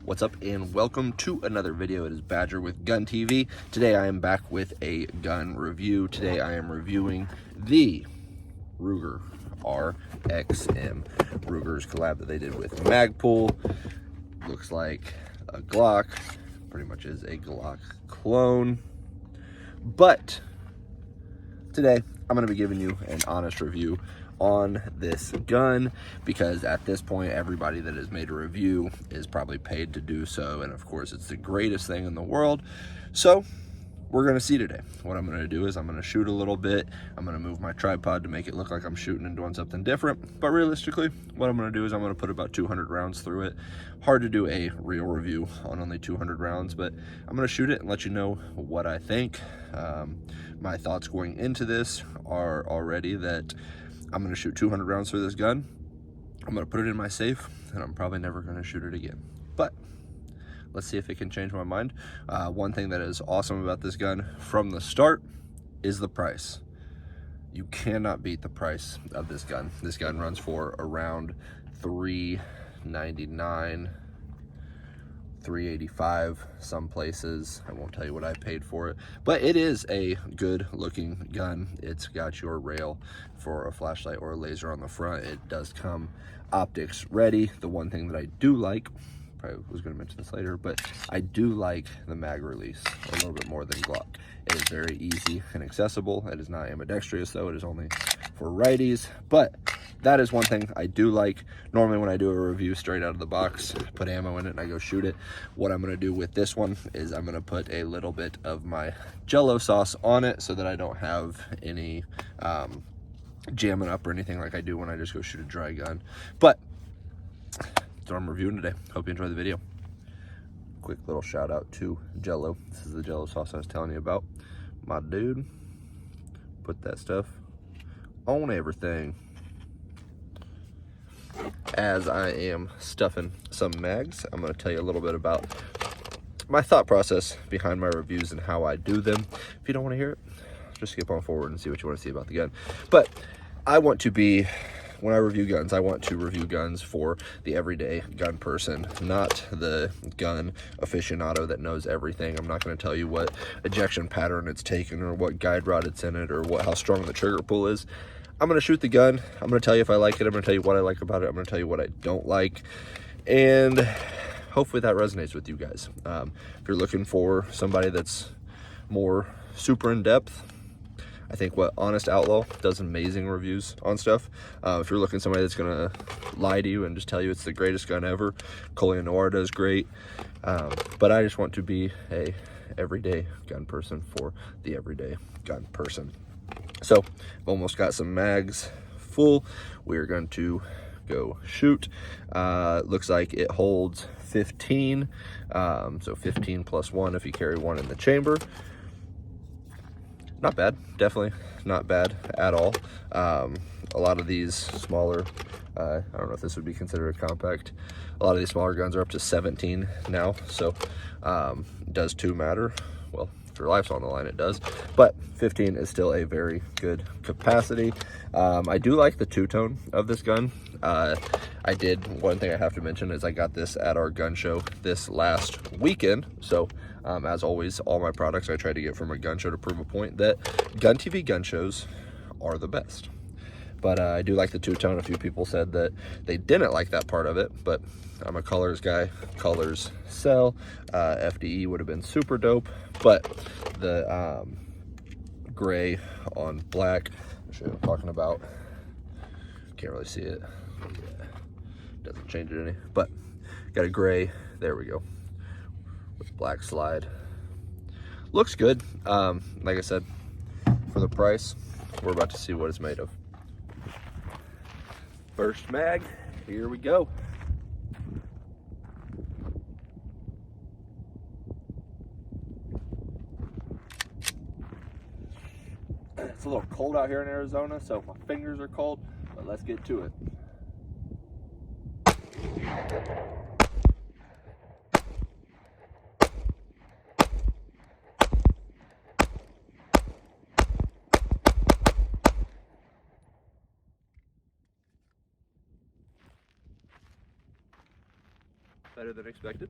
What's up and welcome to another video. It is Badger with GunTv. Today I am back with a gun review. Today I am reviewing the Ruger RXM. Ruger's collab that they did with Magpul. Looks like a Glock. Pretty much is a Glock clone. But today I'm going to be giving you an honest review on this gun, because at this point everybody that has made a review is probably paid to do so, and of course it's the greatest thing in the world. So we're going to see today. What I'm going to do is I'm going to shoot a little bit. I'm going to move my tripod to make it look like I'm shooting and doing something different, but realistically what I'm going to do is I'm going to put about 200 rounds through it. Hard to do a real review on only 200 rounds, but I'm going to shoot it and let you know what I think. My thoughts going into this are already that I'm going to shoot 200 rounds through this gun. I'm going to put it in my safe, and I'm probably never going to shoot it again. But let's see if it can change my mind. One thing that is awesome about this gun from the start is the price. You cannot beat the price of this gun. This gun runs for around $399, $385 some places. I won't tell you what I paid for it, but it is a good looking gun. It's got your rail for a flashlight or a laser on the front. It does come optics ready. The one thing that I do like, probably was going to mention this later, but I do like the mag release a little bit more than Glock. It is very easy and accessible. It is not ambidextrous though. It is only for righties, but that is one thing I do like. Normally when I do a review straight out of the box, I put ammo in it and I go shoot it. What I'm going to do with this one is I'm going to put a little bit of my Jello sauce on it so that I don't have any jamming up or anything like I do when I just go shoot a dry gun. But that's what I'm reviewing today. Hope you enjoy the video. Quick little shout out to Jello. This is the Jello sauce I was telling you about. My dude put that stuff on everything. As I am stuffing some mags, I'm going to tell you a little bit about my thought process behind my reviews and how I do them. If you don't want to hear it, just skip on forward and see what you want to see about the gun. But I want to be, when I review guns, I want to review guns for the everyday gun person, not the gun aficionado that knows everything. I'm not going to tell you what ejection pattern it's taken or what guide rod it's in it or how strong the trigger pull is. I'm going to shoot the gun. I'm going to tell you if I like it. I'm going to tell you what I like about it. I'm going to tell you what I don't like. And hopefully that resonates with you guys. If you're looking for somebody that's more super in-depth, I think Honest Outlaw does amazing reviews on stuff. If you're looking for somebody that's going to lie to you and just tell you it's the greatest gun ever, Collier Noir does great. But I just want to be a everyday gun person for the everyday gun person. So I've almost got some mags full. We're going to go shoot. Looks like it holds 15. So 15 plus 1 if you carry one in the chamber. Not bad. Definitely not bad at all. A lot of these smaller, I don't know if this would be considered a compact. A lot of these smaller guns are up to 17 now. So does 2 matter? Well, if your life's on the line, it does, but 15 is still a very good capacity. I do like the two-tone of this gun. One thing I have to mention is I got this at our gun show this last weekend. So as always, all my products I try to get from a gun show to prove a point that GunTv gun shows are the best. But I do like the two-tone. A few people said that they didn't like that part of it, but I'm a colors guy. Colors sell. FDE would have been super dope, but the gray on black, which I'm talking about, can't really see it. Yeah, doesn't change it any, but got a gray. There we go. With black slide. Looks good. Like I said, for the price, we're about to see what it's made of. First mag, here we go. It's a little cold out here in Arizona, so my fingers are cold, but let's get to it. But better than expected.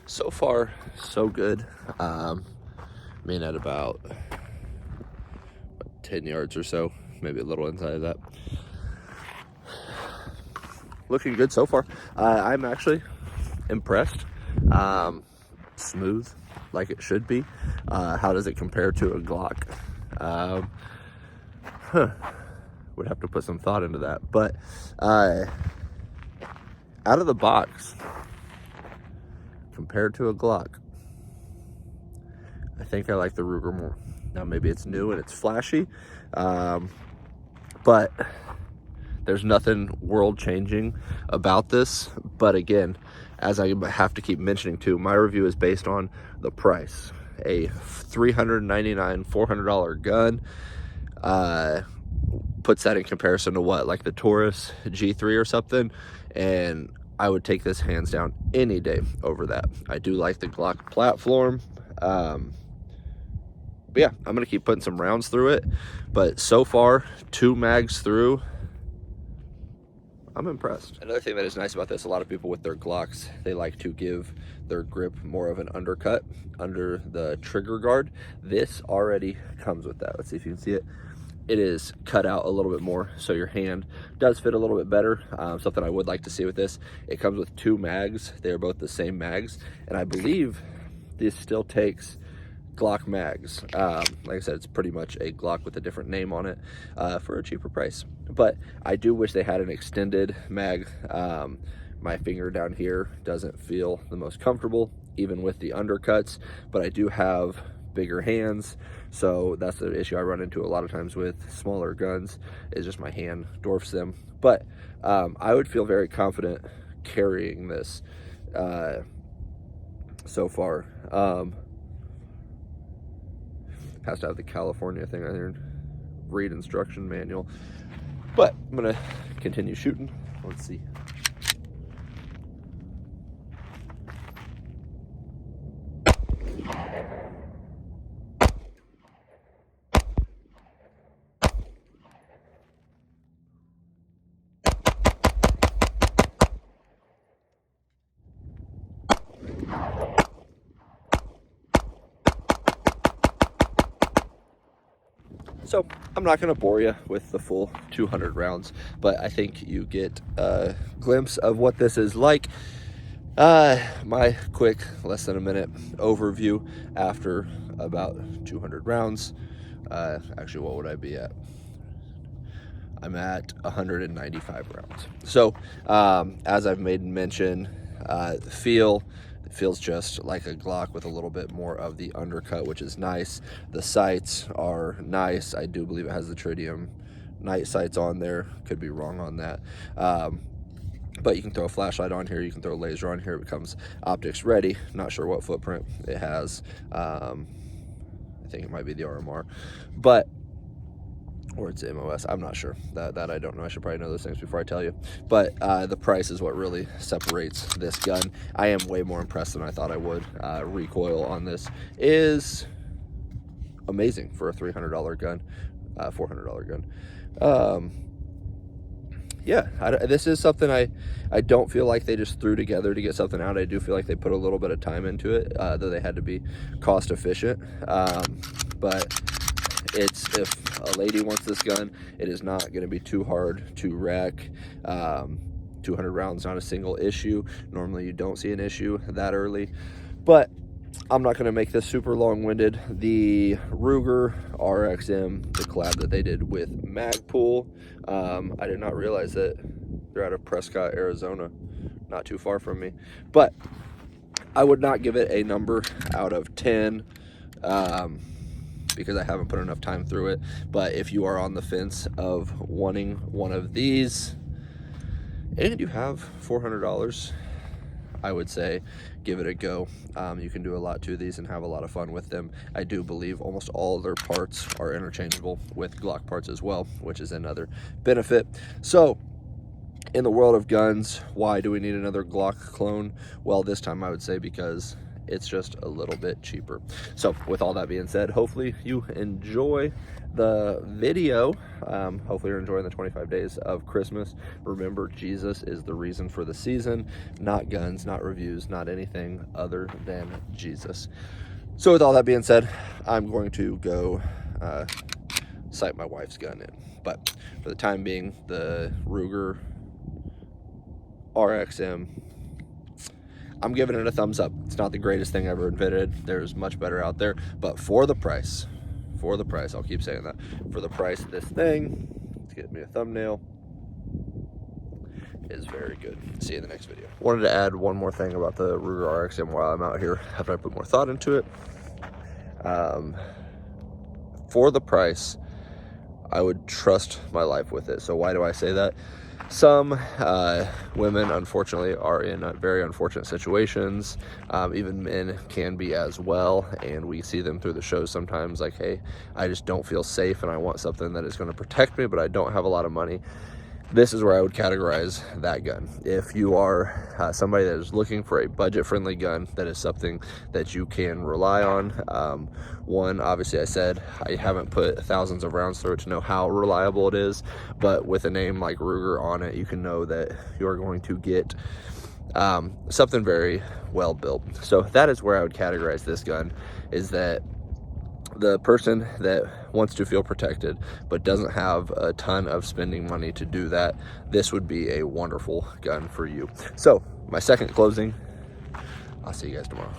So far, so good. I mean, at about 10 yards or so, maybe a little inside of that. Looking good so far. I'm actually impressed. Smooth, like it should be. How does it compare to a Glock? Would have to put some thought into that. But out of the box, compared to a Glock, I think I like the Ruger more. Now, maybe it's new and it's flashy, but there's nothing world-changing about this. But again, as I have to keep mentioning too, my review is based on the price. A $399, $400 gun puts that in comparison to what, like the Taurus G3 or something, and I would take this hands down any day over that. I do like the Glock platform. But yeah, I'm gonna keep putting some rounds through it. But so far, 2 mags through, I'm impressed. Another thing that is nice about this, a lot of people with their Glocks, they like to give their grip more of an undercut under the trigger guard. This already comes with that. Let's see if you can see it. It is cut out a little bit more, so your hand does fit a little bit better. Something I would like to see with this, it comes with 2 mags. They're both the same mags, and I believe this still takes Glock mags. Like I said, it's pretty much a Glock with a different name on it for a cheaper price. But I do wish they had an extended mag. My finger down here doesn't feel the most comfortable, even with the undercuts, but I do have bigger hands, so that's the issue I run into a lot of times with smaller guns, is just my hand dwarfs them. But I would feel very confident carrying this so far. Has to have the California thing on there, read instruction manual. But I'm gonna continue shooting. Let's see. So I'm not going to bore you with the full 200 rounds, but I think you get a glimpse of what this is like. My quick, less than a minute overview after about 200 rounds. Actually, what would I be at? I'm at 195 rounds. So as I've made mention, it feels just like a Glock with a little bit more of the undercut, which is nice. The sights are nice. I do believe it has the tritium night sights on there. Could be wrong on that. But you can throw a flashlight on here. You can throw a laser on here. It becomes optics ready. Not sure what footprint it has. I think it might be the RMR, or it's MOS. I'm not sure. That I don't know. I should probably know those things before I tell you. But the price is what really separates this gun. I am way more impressed than I thought I would. Recoil on this is amazing for a $300 gun, $400 gun. Yeah, this is something I don't feel like they just threw together to get something out. I do feel like they put a little bit of time into it, though they had to be cost efficient. But if a lady wants this gun, it is not going to be too hard to wreck. 200 rounds, not a single issue. Normally you don't see an issue that early, but I'm not going to make this super long-winded. The Ruger RXM, the collab that they did with Magpul, I did not realize that they're out of Prescott, Arizona, not too far from me. But I would not give it a number out of 10 because I haven't put enough time through it. But if you are on the fence of wanting one of these and you have $400, I would say give it a go. You can do a lot to these and have a lot of fun with them. I do believe almost all their parts are interchangeable with Glock parts as well, which is another benefit. So in the world of guns, why do we need another Glock clone? Well, this time I would say because it's just a little bit cheaper. So with all that being said, hopefully you enjoy the video. Hopefully you're enjoying the 25 days of Christmas. Remember, Jesus is the reason for the season, not guns, not reviews, not anything other than Jesus. So with all that being said, I'm going to go sight my wife's gun in. But for the time being, the Ruger RXM, I'm giving it a thumbs up. It's not the greatest thing ever invented. There's much better out there, but for the price, I'll keep saying that, for the price of this thing, let's get me a thumbnail, is very good. See you in the next video. Wanted to add one more thing about the Ruger RXM while I'm out here after I put more thought into it. For the price, I would trust my life with it. So why do I say that? Some women, unfortunately, are in very unfortunate situations. Even men can be as well, and we see them through the shows sometimes, like, hey, I just don't feel safe and I want something that is going to protect me, but I don't have a lot of money. This is where I would categorize that gun. If you are somebody that is looking for a budget-friendly gun, that is something that you can rely on. One, obviously I said I haven't put thousands of rounds through it to know how reliable it is, but with a name like Ruger on it, you can know that you're going to get something very well built. So that is where I would categorize this gun, is that the person that wants to feel protected but doesn't have a ton of spending money to do that, this would be a wonderful gun for you. So my second closing, I'll see you guys tomorrow.